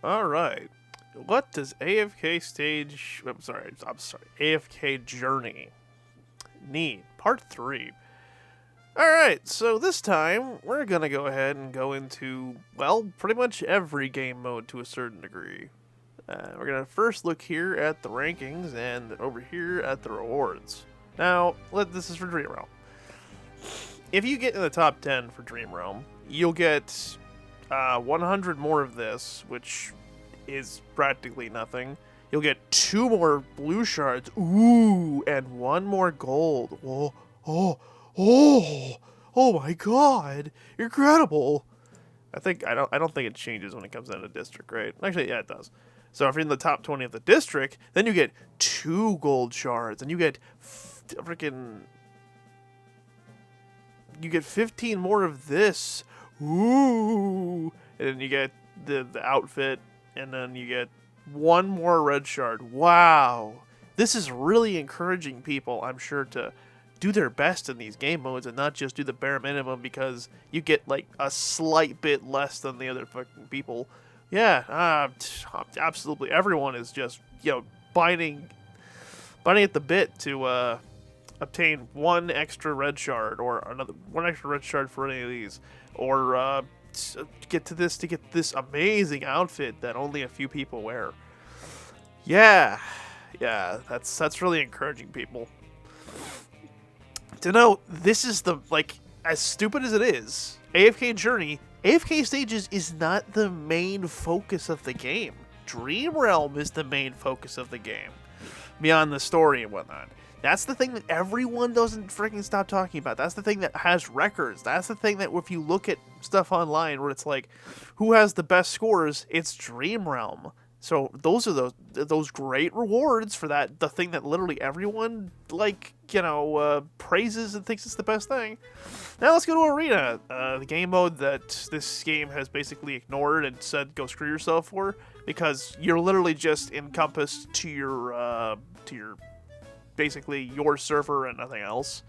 Alright. What does AFK Journey need? Part 3. Alright, so this time we're gonna go ahead and go into, well, pretty much every game mode to a certain degree. We're gonna first look here at the rankings and over here at the rewards. Now, this is for Dream Realm. If you get in the top 10 for Dream Realm, you'll get 100 more of this, which is practically nothing. You'll get 2 more blue shards, ooh, and 1 more gold. Whoa, oh my god, incredible! I don't think it changes when it comes down to district, right? Actually, yeah, it does. So if you're in the top 20 of the district, then you get 2 gold shards, and you get you get 15 more of this. Ooh, and then you get the outfit, and then you get 1 more red shard. Wow, this is really encouraging people, I'm sure, to do their best in these game modes and not just do the bare minimum because you get like a slight bit less than the other fucking people. Yeah, absolutely. Everyone is just, biting at the bit to obtain 1 extra red shard or 1 extra red shard for any of these, or to get this amazing outfit that only a few people wear. Yeah, that's really encouraging people. To know this is as stupid as it is, AFK Journey, AFK Stages is not the main focus of the game. Dream Realm is the main focus of the game, beyond the story and whatnot. That's the thing that everyone doesn't freaking stop talking about. That's the thing that has records. That's the thing that if you look at stuff online where it's like, who has the best scores, it's Dream Realm. So those are those great rewards for that, the thing that literally everyone praises and thinks it's the best thing. Now let's go to Arena, the game mode that this game has basically ignored and said go screw yourself for, because you're literally just encompassed to your basically your server and nothing else.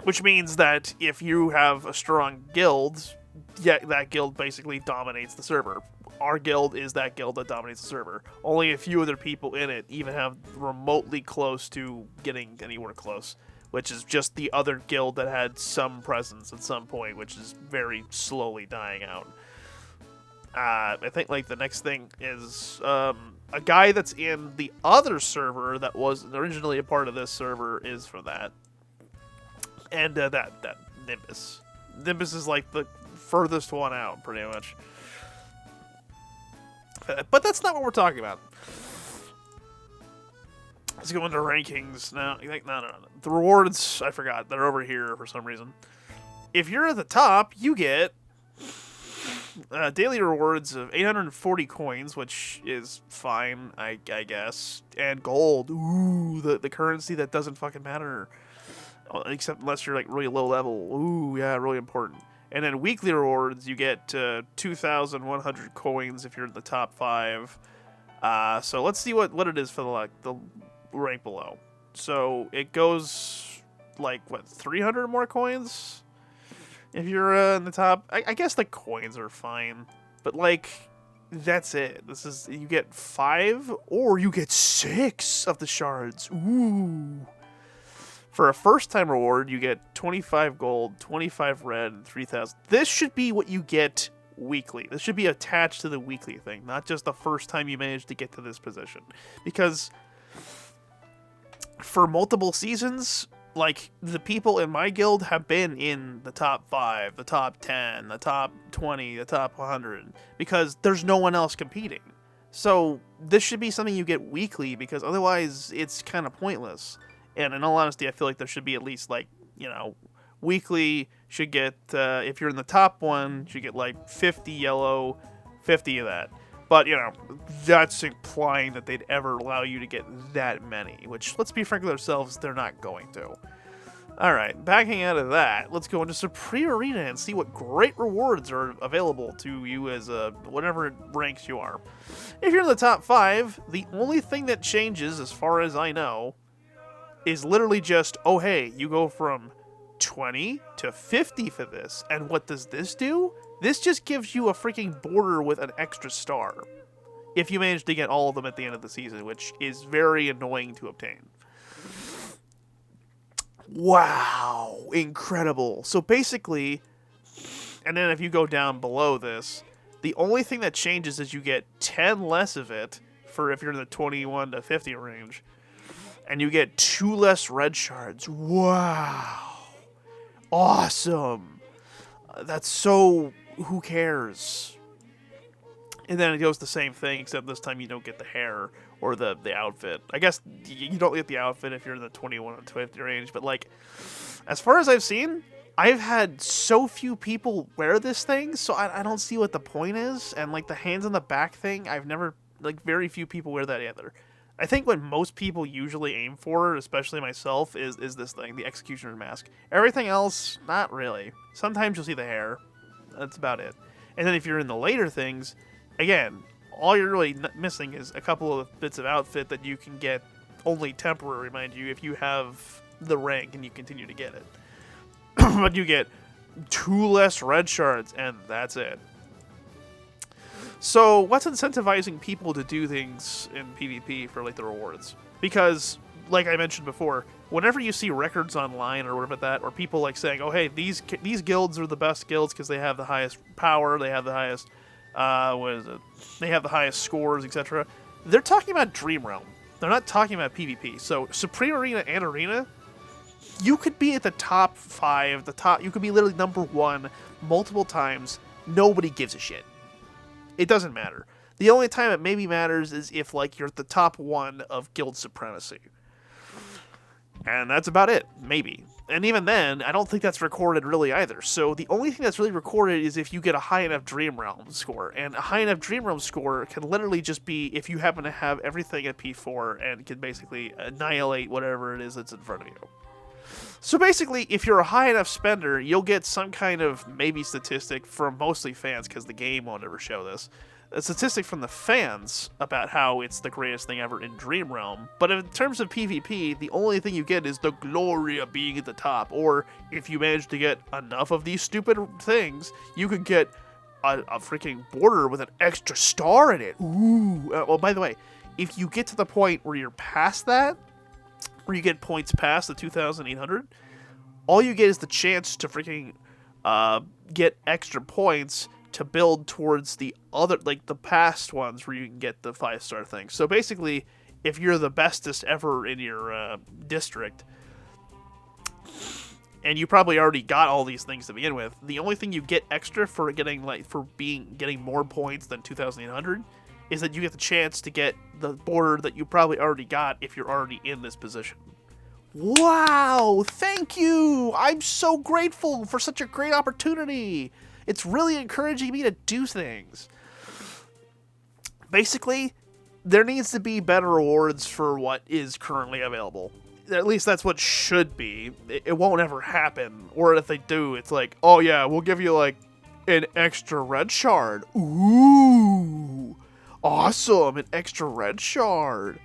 Which means that if you have a strong guild, that guild basically dominates the server. Our guild is that guild that dominates the server. Only a few other people in it even have remotely close to getting anywhere close, which is just the other guild that had some presence at some point, which is very slowly dying out. I think the next thing is a guy that's in the other server that was originally a part of this server is for that. And that Nimbus. Nimbus is like the furthest one out, pretty much. But that's not what we're talking about. Let's go into rankings now. No. The rewards, I forgot. They're over here for some reason. If you're at the top, you get daily rewards of 840 coins, which is fine, I guess. And gold. Ooh, the currency that doesn't fucking matter. Except unless you're really low level. Ooh, yeah, really important. And then weekly rewards, you get 2,100 coins if you're in the top 5. So let's see what it is for the rank below. So it goes 300 more coins if you're in the top. I guess the coins are fine, but that's it. You get 5 or you get 6 of the shards. Ooh. For a first-time reward, you get 25 gold, 25 red, and 3,000. This should be what you get weekly. This should be attached to the weekly thing, not just the first time you manage to get to this position. Because for multiple seasons, the people in my guild have been in the top 5, the top 10, the top 20, the top 100, because there's no one else competing. So this should be something you get weekly, because otherwise it's kind of pointless. And in all honesty, I feel like there should be at least, weekly should get, if you're in the top one, should get, 50 yellow, 50 of that. But, that's implying that they'd ever allow you to get that many, which, let's be frank with ourselves, they're not going to. Alright, backing out of that, let's go into Supreme Arena and see what great rewards are available to you as whatever ranks you are. If you're in the top 5, the only thing that changes, as far as I know, is literally just, oh hey, you go from 20 to 50 for this. And what does this do? This just gives you a freaking border with an extra star. If you manage to get all of them at the end of the season, which is very annoying to obtain. Wow, incredible. So basically, and then if you go down below this, the only thing that changes is you get 10 less of it for if you're in the 21 to 50 range, and you get 2 less red shards. Wow. Awesome. That's so, who cares? And then it goes the same thing, except this time you don't get the hair or the outfit. I guess you don't get the outfit if you're in the 21 to 50 range, but like, as far as I've seen, I've had so few people wear this thing, so I don't see what the point is. And like the hands on the back thing, I've never, like very few people wear that either. I think what most people usually aim for, especially myself, is this thing, the Executioner's Mask. Everything else, not really. Sometimes you'll see the hair. That's about it. And then if you're in the later things, again, all you're really missing is a couple of bits of outfit that you can get only temporary, mind you, if you have the rank and you continue to get it. But you get 2 less red shards, and that's it. So what's incentivizing people to do things in PvP for like the rewards? Because, like I mentioned before, whenever you see records online or whatever that, or people like saying, "Oh, hey, these guilds are the best guilds because they have the highest power, they have the highest, they have the highest scores, etc." They're talking about Dream Realm. They're not talking about PvP. So Supreme Arena and Arena, you could be at the top 5, you could be literally number 1 multiple times. Nobody gives a shit. It doesn't matter. The only time it maybe matters is if like you're at the top 1 of guild supremacy. And that's about it, maybe. And even then, I don't think that's recorded really either. So the only thing that's really recorded is if you get a high enough Dream Realm score. And a high enough Dream Realm score can literally just be if you happen to have everything at P4 and can basically annihilate whatever it is that's in front of you. So basically, if you're a high enough spender, you'll get some kind of maybe statistic from mostly fans, because the game won't ever show this. A statistic from the fans about how it's the greatest thing ever in Dream Realm. But in terms of PvP, the only thing you get is the glory of being at the top. Or if you manage to get enough of these stupid things, you could get a freaking border with an extra star in it. Ooh. Well, by the way, if you get to the point where you're past that, where you get points past the 2,800, all you get is the chance to freaking get extra points to build towards the other, like the past ones where you can get the 5-star thing. So basically, if you're the bestest ever in your district, and you probably already got all these things to begin with, the only thing you get extra for getting getting more points than 2,800 is that you get the chance to get the border that you probably already got if you're already in this position. Wow, thank you! I'm so grateful for such a great opportunity! It's really encouraging me to do things. Basically, there needs to be better rewards for what is currently available. At least that's what should be. It won't ever happen. Or if they do, it's like, oh yeah, we'll give you like an extra red shard. Ooh! Awesome, an extra red shard.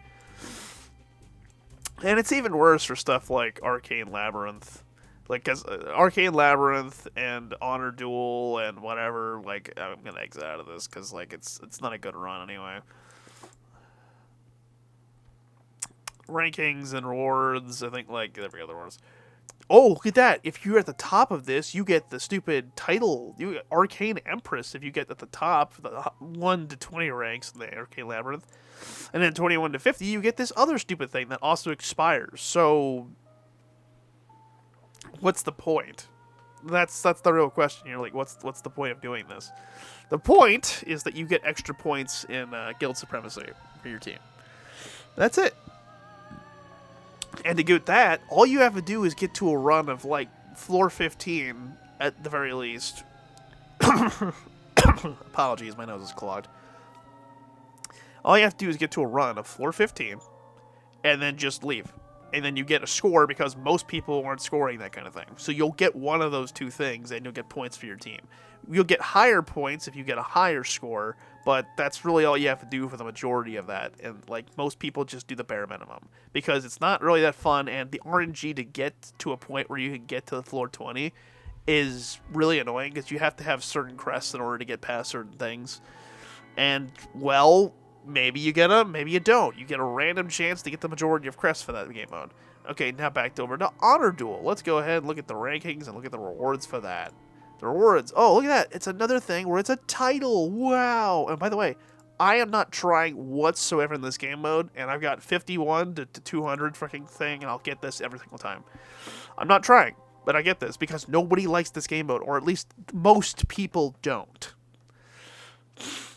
And it's even worse for stuff like Arcane Labyrinth. Like, because Arcane Labyrinth and Honor Duel and whatever, like, I'm going to exit out of this because, like, it's not a good run anyway. Rankings and rewards, I think, like, every other ones. Oh, look at that. If you're at the top of this, you get the stupid title. You get Arcane Empress if you get at the top, the 1 to 20 ranks in the Arcane Labyrinth. And then 21 to 50, you get this other stupid thing that also expires. So, what's the point? That's the real question. You're like, what's the point of doing this? The point is that you get extra points in guild supremacy for your team. That's it. And to get that, all you have to do is get to a run of, like, floor 15 at the very least. Apologies, my nose is clogged. All you have to do is get to a run of floor 15, and then just leave. And then you get a score because most people aren't scoring that kind of thing. So you'll get one of those two things, and you'll get points for your team. You'll get higher points if you get a higher score, but that's really all you have to do for the majority of that. And like most people just do the bare minimum because it's not really that fun. And the RNG to get to a point where you can get to the floor 20 is really annoying because you have to have certain crests in order to get past certain things. And, well, maybe you get them, maybe you don't. You get a random chance to get the majority of crests for that game mode. Okay, now back over to Honor Duel. Let's go ahead and look at the rankings and look at the rewards for that. The rewards. Oh, look at that. It's another thing where it's a title. Wow. And by the way, I am not trying whatsoever in this game mode, and I've got 51 to 200 freaking thing, and I'll get this every single time. I'm not trying, but I get this because nobody likes this game mode, or at least most people don't.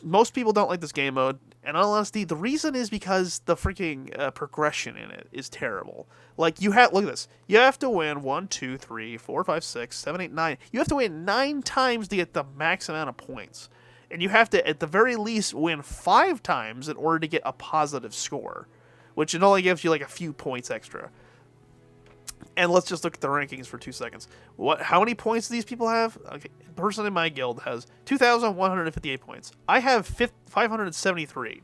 Most people don't like this game mode, and in all honesty, the reason is because the freaking progression in it is terrible. Like, look at this. You have to win 1, 2, 3, 4, 5, 6, 7, 8, 9. You have to win 9 times to get the max amount of points. And you have to, at the very least, win 5 times in order to get a positive score, which it only gives you like a few points extra. And let's just look at the rankings for 2 seconds. How many points do these people have? Okay, the person in my guild has 2,158 points. I have 573.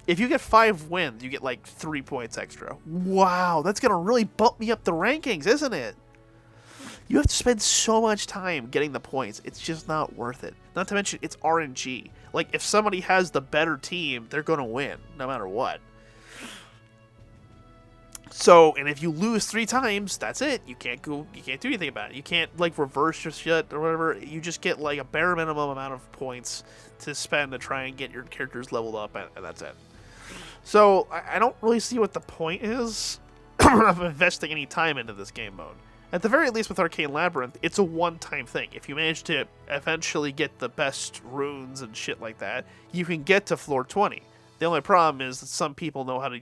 If you get 5 wins, you get like 3 points extra. Wow, that's going to really bump me up the rankings, isn't it? You have to spend so much time getting the points. It's just not worth it. Not to mention, it's RNG. Like, if somebody has the better team, they're going to win, no matter what. So, and if you lose 3 times, that's it. You can't do anything about it. You can't, like, reverse your shit or whatever. You just get, like, a bare minimum amount of points to spend to try and get your characters leveled up, and that's it. So, I don't really see what the point is of investing any time into this game mode. At the very least, with Arcane Labyrinth, it's a one-time thing. If you manage to eventually get the best runes and shit like that, you can get to floor 20. The only problem is that some people know how to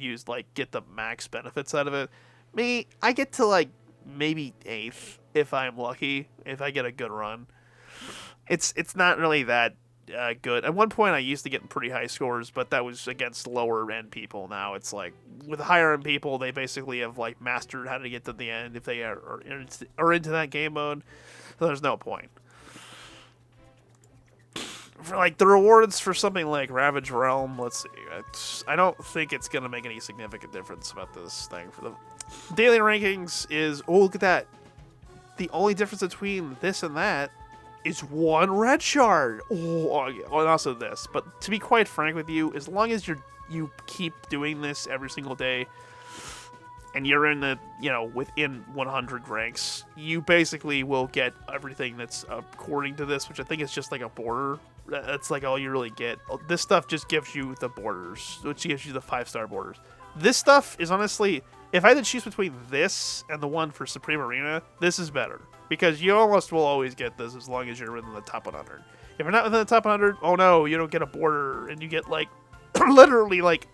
get the max benefits out of it. Me, I get to, like, maybe 8th, if I'm lucky, if I get a good run. It's not really that good. At one point, I used to get pretty high scores, but that was against lower-end people. Now it's like, with higher-end people, they basically have, like, mastered how to get to the end if they are into that game mode. So there's no point. For, like, the rewards for something like Ravage Realm, let's see. I don't think it's going to make any significant difference about this thing. For the daily rankings is, oh, look at that. The only difference between this and that is 1 red shard. Oh, and also this. But to be quite frank with you, as long as you keep doing this every single day, and you're in the, within 100 ranks, you basically will get everything that's according to this, which I think is just like a border. That's like all you really get. This stuff just gives you the borders, which gives you the 5-star borders. This stuff is honestly, if I had to choose between this and the one for Supreme Arena, this is better. Because you almost will always get this as long as you're within the top 100. If you're not within the top 100, oh no, you don't get a border, and you get, like, literally, like,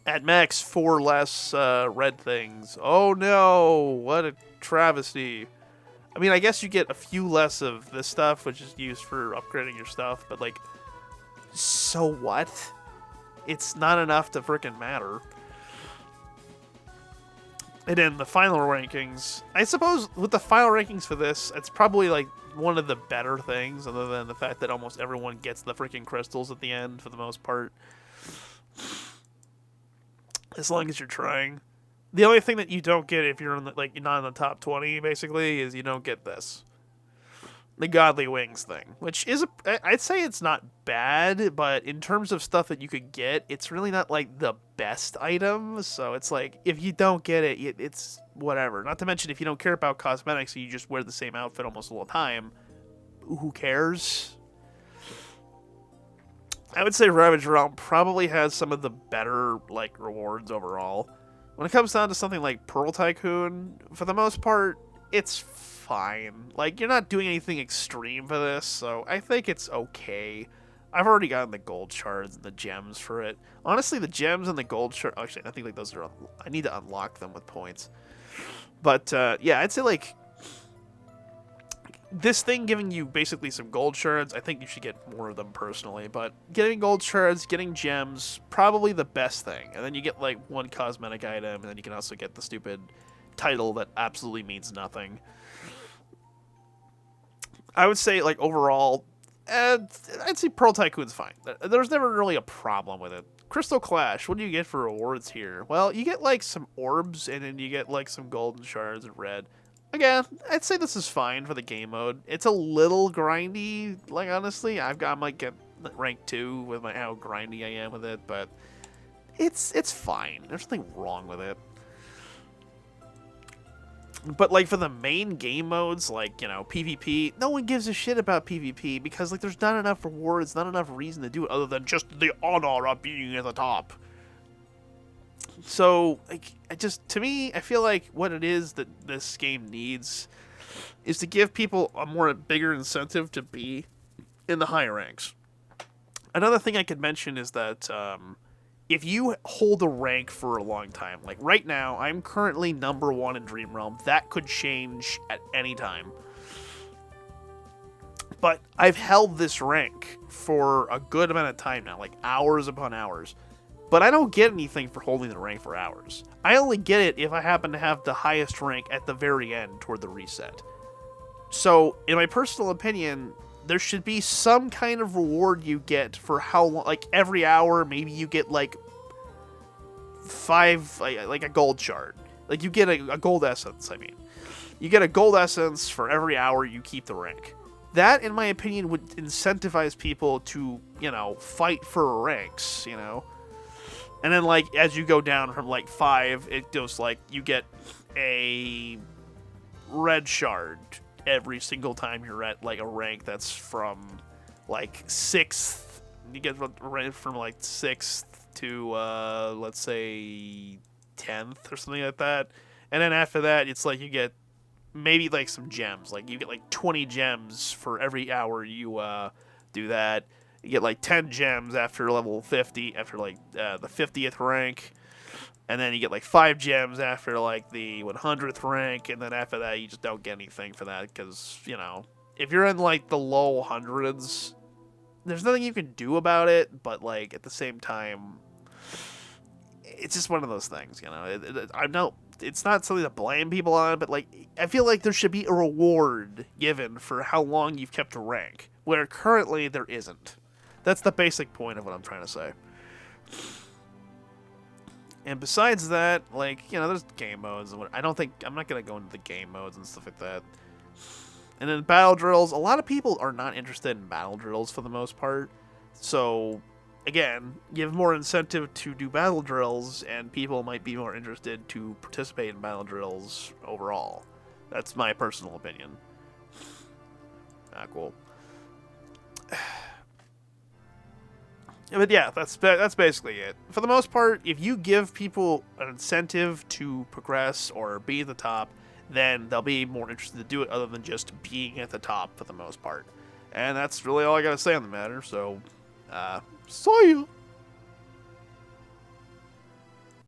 at max 4 less red things. Oh no, what a travesty. I mean, I guess you get a few less of this stuff, which is used for upgrading your stuff, but, like, so what? It's not enough to frickin' matter. And then the final rankings, I suppose with the final rankings for this, it's probably, like, one of the better things, other than the fact that almost everyone gets the freaking crystals at the end, for the most part. As long as you're trying. The only thing that you don't get if you're you're not in the top 20, basically, is you don't get this. The Godly Wings thing, which is, I'd say it's not bad, but in terms of stuff that you could get, it's really not, like, the best item, so it's like, if you don't get it, it's whatever. Not to mention, if you don't care about cosmetics, and you just wear the same outfit almost all the time, who cares? I would say Ravage Realm probably has some of the better, like, rewards overall. When it comes down to something like Pearl Tycoon, for the most part, it's fine. Like, you're not doing anything extreme for this, so I think it's okay. I've already gotten the gold shards and the gems for it. Honestly, the gems and the gold shards, actually, I think, like, those are, I need to unlock them with points. But, yeah, I'd say, like, this thing giving you basically some gold shards, I think you should get more of them personally, but getting gold shards, getting gems, probably the best thing. And then you get, like, 1 cosmetic item, and then you can also get the stupid title that absolutely means nothing. I would say, like, overall, I'd say Pearl Tycoon's fine. There's never really a problem with it. Crystal Clash, what do you get for rewards here? Well, you get, like, some orbs, and then you get, like, some golden shards and red. Again, I'd say this is fine for the game mode. It's a little grindy, like, honestly. I'm like at rank 2 with how grindy I am with it, but it's fine. There's nothing wrong with it. But, like, for the main game modes, like, you know, PvP, no one gives a shit about PvP because, like, there's not enough rewards, not enough reason to do it other than just the honor of being at the top. So, like, to me, I feel like what it is that this game needs is to give people a bigger incentive to be in the higher ranks. Another thing I could mention is that, if you hold a rank for a long time, like right now, I'm currently number 1 in Dream Realm. That could change at any time. But I've held this rank for a good amount of time now, like hours upon hours. But I don't get anything for holding the rank for hours. I only get it if I happen to have the highest rank at the very end toward the reset. So, in my personal opinion, there should be some kind of reward you get for how long, like every hour, maybe you get like 5, like a gold shard. Like you get a gold essence, I mean. You get a gold essence for every hour you keep the rank. That, in my opinion, would incentivize people to, you know, fight for ranks, you know. And then, like, as you go down from, like, 5, it goes, like, you get a red shard every single time you're at, like, a rank that's from, like, 6th. You get from, like, 6th to, let's say, 10th or something like that. And then after that, it's like you get maybe, like, some gems. Like, you get, like, 20 gems for every hour you do that. You get, like, 10 gems after level 50, after, like, the 50th rank. And then you get, like, 5 gems after, like, the 100th rank. And then after that, you just don't get anything for that. Because, you know, if you're in, like, the low hundreds, there's nothing you can do about it. But, like, at the same time, it's just one of those things, you know. I know it's not something to blame people on, but, like, I feel like there should be a reward given for how long you've kept a rank, where currently there isn't. That's the basic point of what I'm trying to say. And besides that, like, you know, there's game modes. And I'm not going to go into the game modes and stuff like that. And then battle drills. A lot of people are not interested in battle drills for the most part. So, again, give more incentive to do battle drills, and people might be more interested to participate in battle drills overall. That's my personal opinion. Cool. But yeah, that's basically it. For the most part, if you give people an incentive to progress or be at the top, then they'll be more interested to do it other than just being at the top for the most part. And that's really all I gotta say on the matter, so, see ya!